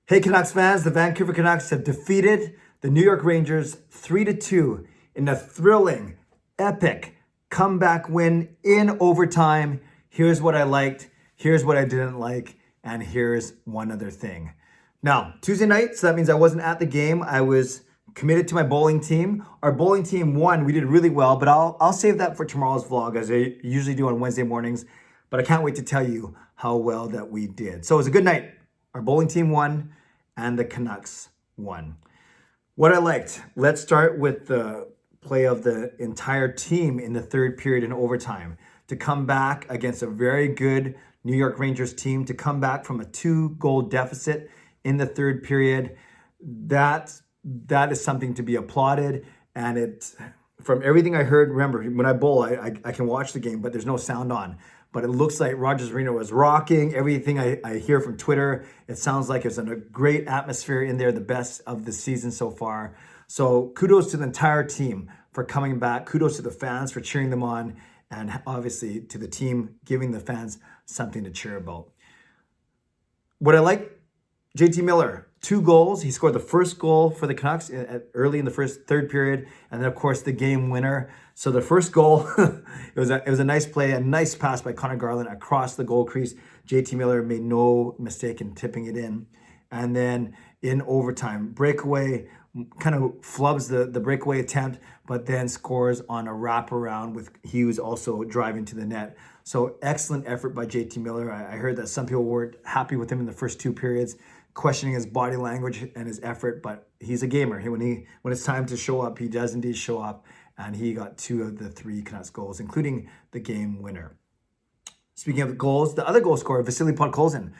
Hey Canucks fans, the Vancouver Canucks have defeated the New York Rangers 3-2 in a thrilling, epic comeback win in overtime. Here's what I liked, here's what I didn't like, and here's one other thing. Now, Tuesday night, so that means I wasn't at the game. I was committed to my bowling team. Our bowling team won. We did really well, but I'll save that for tomorrow's vlog, as I usually do on Wednesday mornings. But I can't wait to tell you how well that we did. So it was a good night. Our bowling team won and the Canucks won. What I liked, let's start with the play of the entire team in the third period in overtime. To come back against a very good New York Rangers team, to come back from a 2-goal deficit in the third period, that is something to be applauded. And it, from everything I heard, remember, when I bowl, I can watch the game, but there's no sound on. But it looks like Rogers Arena was rocking. Everything I hear from Twitter, it sounds like it's in a great atmosphere in there, the best of the season so far. So kudos to the entire team for coming back. Kudos to the fans for cheering them on. And obviously to the team giving the fans something to cheer about. What I like, JT Miller, 2 goals. He scored the first goal for the Canucks early in the third period. And then, of course, the game winner. So the first goal, it was a nice play, a nice pass by Conor Garland across the goal crease. JT Miller made no mistake in tipping it in. And then in overtime, breakaway, kind of flubs the breakaway attempt, but then scores on a wraparound with Hughes also driving to the net. So excellent effort by JT Miller. I heard that some people weren't happy with him in the first 2 periods, questioning his body language and his effort, but he's a gamer. When it's time to show up, he does indeed show up, and he got 2 of the 3 Canucks goals, including the game winner. Speaking of goals, the other goal scorer, Vasily Podkolzin,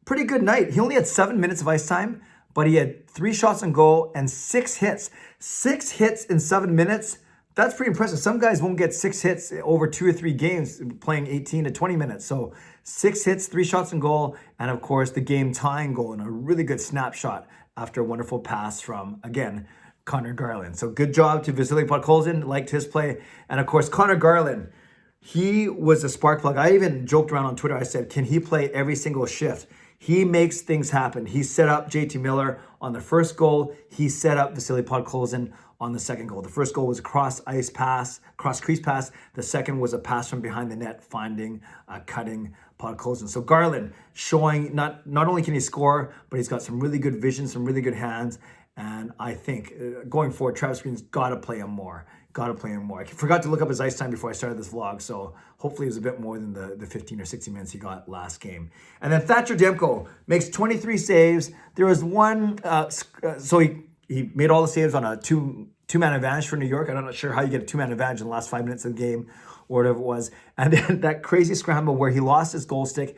pretty good night. He only had 7 minutes of ice time, but he had 3 shots on goal and 6 hits. 6 hits in 7 minutes. That's pretty impressive. Some guys won't get 6 hits over 2 or 3 games playing 18 to 20 minutes. So 6 hits, 3 shots on goal, and of course the game tying goal and a really good snapshot after a wonderful pass from, again, Conor Garland. So good job to Vasily Podkolzin, liked his play. And of course, Conor Garland, he was a spark plug. I even joked around on Twitter. I said, can he play every single shift? He makes things happen. He set up JT Miller on the first goal. He set up Vasily Podkolzin on the second goal. The first goal was a cross-ice pass, cross-crease pass. The second was a pass from behind the net, finding, cutting Podkolzin. So Garland showing not only can he score, but he's got some really good vision, some really good hands. And I think going forward, Travis Green's got to play him more. I forgot to look up his ice time before I started this vlog, so hopefully it was a bit more than the 15 or 16 minutes he got last game. And then Thatcher Demko makes 23 saves. There was one, so he made all the saves on a two-man advantage for New York. I'm not sure how you get a 2-man advantage in the last 5 minutes of the game or whatever it was. And then that crazy scramble where he lost his goal stick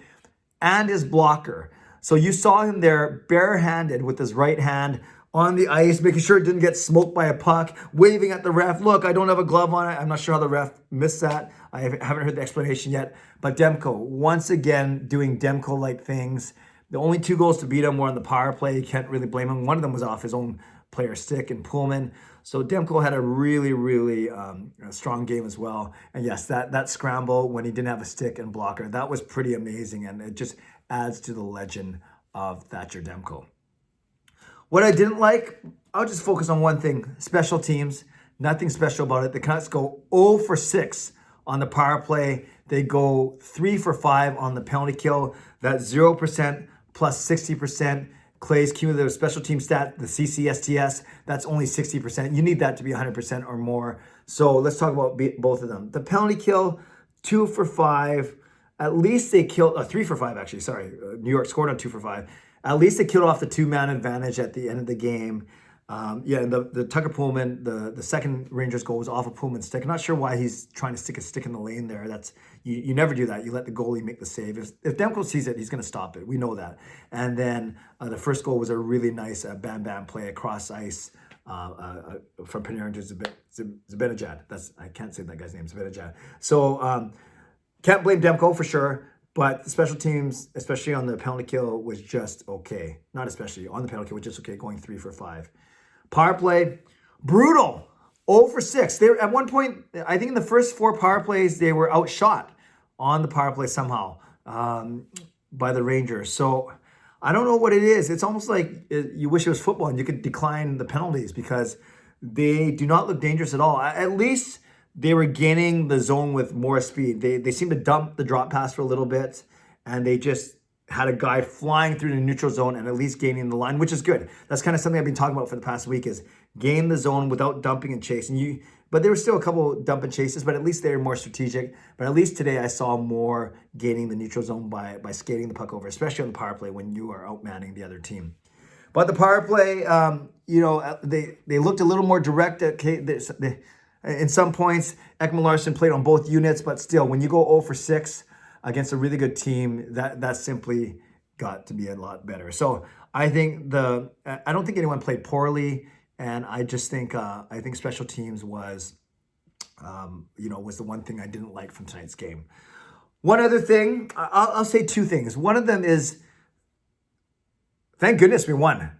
and his blocker. So you saw him there barehanded with his right hand on the ice, making sure it didn't get smoked by a puck, waving at the ref. Look, I don't have a glove on it. I'm not sure how the ref missed that. I haven't heard the explanation yet. But Demko, once again, doing Demko-like things. The only 2 goals to beat him were on the power play. You can't really blame him. One of them was off his own player stick and Pullman. So Demko had a really, really strong game as well. And yes, that scramble when he didn't have a stick and blocker, that was pretty amazing. And it just adds to the legend of Thatcher Demko. What I didn't like, I'll just focus on one thing. Special teams, nothing special about it. The Canucks go 0 for 6 on the power play. They go 3 for 5 on the penalty kill. That's 0% plus 60%. Clay's cumulative special team stat, the CCSTS, that's only 60%. You need that to be 100% or more. So let's talk about both of them. The penalty kill, 2 for 5. At least they killed, 3 for 5 actually, sorry. New York scored on 2 for 5. At least they killed off the 2-man advantage at the end of the game. And the Tucker Pullman, the second Rangers goal was off a Pullman stick. I'm not sure why he's trying to stick a stick in the lane there. That's you never do that. You let the goalie make the save. If Demko sees it, he's going to stop it. We know that. And then the first goal was a really nice bam-bam play across ice from Panarin to Zibanejad. I can't say that guy's name, Zibanejad. So can't blame Demko for sure. But the special teams, especially on the penalty kill, was just okay. Not especially, on the penalty kill was just okay, going 3 for 5. Power play, brutal. 0 for 6. They were, at one point, I think in the first 4 power plays, they were outshot on the power play somehow by the Rangers. So I don't know what it is. It's almost like you wish it was football and you could decline the penalties because they do not look dangerous at all. At least they were gaining the zone with more speed. They seemed to dump the drop pass for a little bit, and they just had a guy flying through the neutral zone and at least gaining the line, which is good. That's kind of something I've been talking about for the past week is gain the zone without dumping and chasing. But there were still a couple dump and chases, but at least they were more strategic. But at least today I saw more gaining the neutral zone by skating the puck over, especially on the power play when you are outmanning the other team. But the power play, they looked a little more direct in some points. Ekman Larsson played on both units, but still, when you go 0 for 6 against a really good team, that simply got to be a lot better. So I don't think anyone played poorly, and I just think I think special teams was the one thing I didn't like from tonight's game. One other thing, I'll say two things. One of them is, thank goodness we won.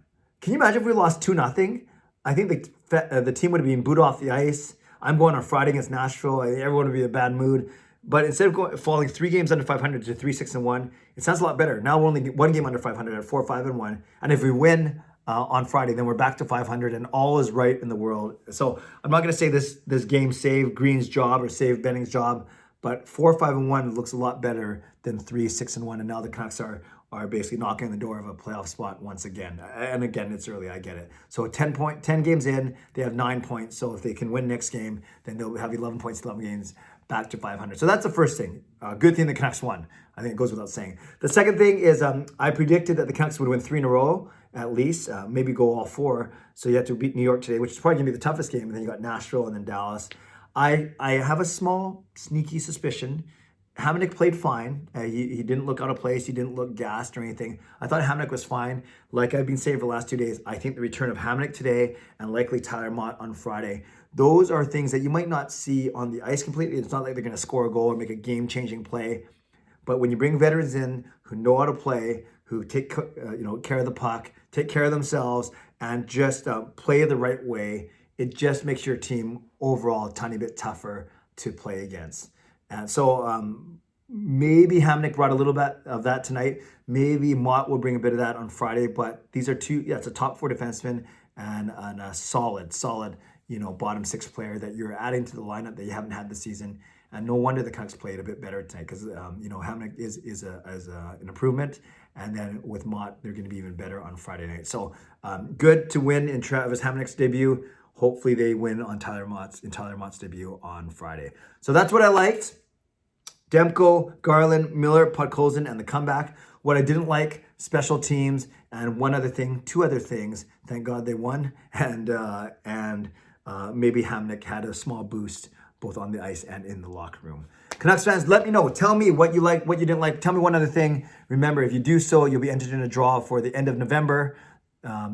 Can you imagine if we lost 2-0? I think the team would have been booed off the ice. I'm going on Friday against Nashville. I think everyone would be in a bad mood. But instead of falling 3 games under 500 to 3-6-1, it sounds a lot better. Now we're only 1 game under 500 at 4-5-1. And if we win on Friday, then we're back to 500 and all is right in the world. So I'm not going to say this game saved Green's job or saved Benning's job, but 4-5-1 looks a lot better than 3-6-1. And now the Canucks are basically knocking on the door of a playoff spot once again. And again, it's early, I get it. So 10 games in, they have 9 points. So if they can win next game, then they'll have 11 points, 11 games, back to 500. So that's the first thing. Good thing the Canucks won. I think it goes without saying. The second thing is I predicted that the Canucks would win 3 in a row, at least, maybe go all 4. So you have to beat New York today, which is probably going to be the toughest game. And then you got Nashville and then Dallas. I have a small, sneaky suspicion. Hamonic played fine. He didn't look out of place. He didn't look gassed or anything. I thought Hamonic was fine. Like I've been saying for the last 2 days, I think the return of Hamonic today and likely Tyler Mott on Friday, those are things that you might not see on the ice completely. It's not like they're going to score a goal or make a game-changing play. But when you bring veterans in who know how to play, who take care of the puck, take care of themselves, and just play the right way, it just makes your team overall a tiny bit tougher to play against. And so maybe Hamonic brought a little bit of that tonight. Maybe Mott will bring a bit of that on Friday. But these are it's a top 4 defenseman and a solid, bottom 6 player that you're adding to the lineup that you haven't had this season. And no wonder the Canucks played a bit better tonight because, Hamonic is an improvement. And then with Mott, they're going to be even better on Friday night. So good to win in Travis Hamonic's debut. Hopefully they win on Tyler Mott's debut on Friday. So that's what I liked. Demko, Garland, Miller, Podkolzin, and the comeback. What I didn't like, special teams, and two other things. Thank God they won, and maybe Hamonic had a small boost both on the ice and in the locker room. Canucks fans, let me know. Tell me what you liked, what you didn't like. Tell me one other thing. Remember, if you do so, you'll be entered in a draw for the end of November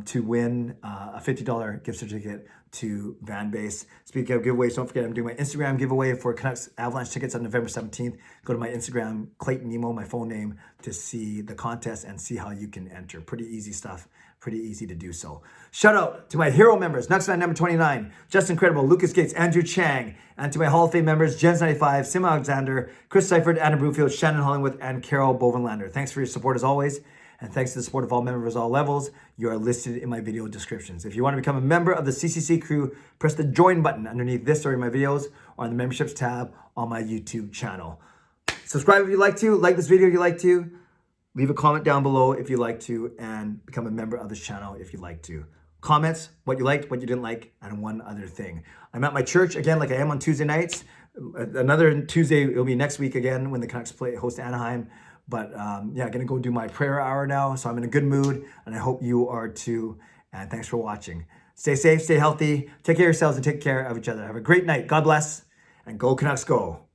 to win a $50 gift certificate to Van Base. Speaking of giveaways, don't forget I'm doing my Instagram giveaway for Canucks Avalanche tickets on November 17th. Go to my Instagram, Clayton Nemo, my phone name, to see the contest and see how you can enter. Pretty easy stuff. Pretty easy to do so. Shout out to my hero members, Nucks fan number 29, Justin Credible, Lucas Gates, Andrew Chang, and to my Hall of Fame members, Jens95, Sim Alexander, Chris Seifert, Anna Brewfield, Shannon Hollingworth, and Carol Bovenlander. Thanks for your support as always. And thanks to the support of all members all levels, you are listed in my video descriptions. If you want to become a member of the CCC crew, press the join button underneath this or in my videos or on the memberships tab on my YouTube channel. Subscribe if you'd like to, like this video if you'd like to, leave a comment down below if you'd like to, and become a member of this channel if you'd like to. Comments, what you liked, what you didn't like, and one other thing. I'm at my church again like I am on Tuesday nights. Another Tuesday, it'll be next week again when the Canucks host Anaheim. But gonna go do my prayer hour now. So I'm in a good mood and I hope you are too. And thanks for watching. Stay safe, stay healthy, take care of yourselves and take care of each other. Have a great night. God bless and go Canucks go.